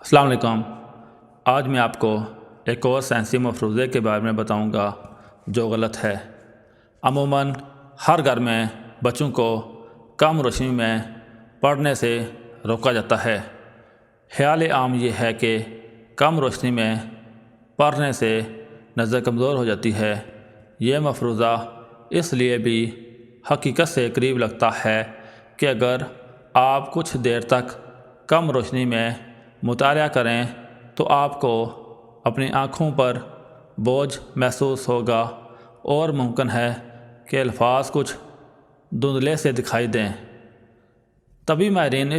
السلام علیکم۔ آج میں آپ کو ایک اور سائنسی مفروضے کے بارے میں بتاؤں گا جو غلط ہے۔ عموماً ہر گھر میں بچوں کو کم روشنی میں پڑھنے سے روکا جاتا ہے۔ خیال عام یہ ہے کہ کم روشنی میں پڑھنے سے نظر کمزور ہو جاتی ہے۔ یہ مفروضہ اس لیے بھی حقیقت سے قریب لگتا ہے کہ اگر آپ کچھ دیر تک کم روشنی میں مطالعہ کریں تو آپ کو اپنی آنکھوں پر بوجھ محسوس ہوگا اور ممکن ہے کہ الفاظ کچھ دھندلے سے دکھائی دیں۔ طبی ماہرین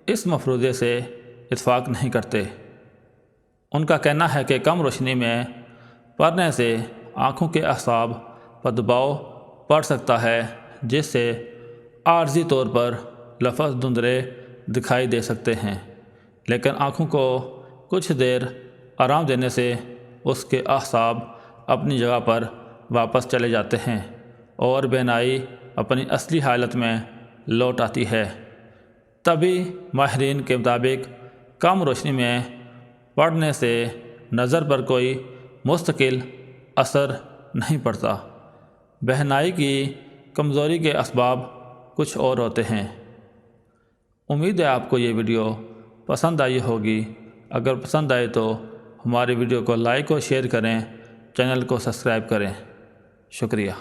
اس مفروضے سے اتفاق نہیں کرتے۔ ان کا کہنا ہے کہ کم روشنی میں پڑھنے سے آنکھوں کے اعصاب پر دباؤ پڑ سکتا ہے، جس سے عارضی طور پر لفظ دھندلے دکھائی دے سکتے ہیں، لیکن آنکھوں کو کچھ دیر آرام دینے سے اس کے اعصاب اپنی جگہ پر واپس چلے جاتے ہیں اور بینائی اپنی اصلی حالت میں لوٹ آتی ہے۔ طبی ماہرین کے مطابق کم روشنی میں پڑھنے سے نظر پر کوئی مستقل اثر نہیں پڑتا۔ بینائی کی کمزوری کے اسباب کچھ اور ہوتے ہیں۔ امید ہے آپ کو یہ ویڈیو پسند آئی ہوگی۔ اگر پسند آئے تو ہماری ویڈیو کو لائک اور شیئر کریں، چینل کو سبسکرائب کریں۔ شکریہ۔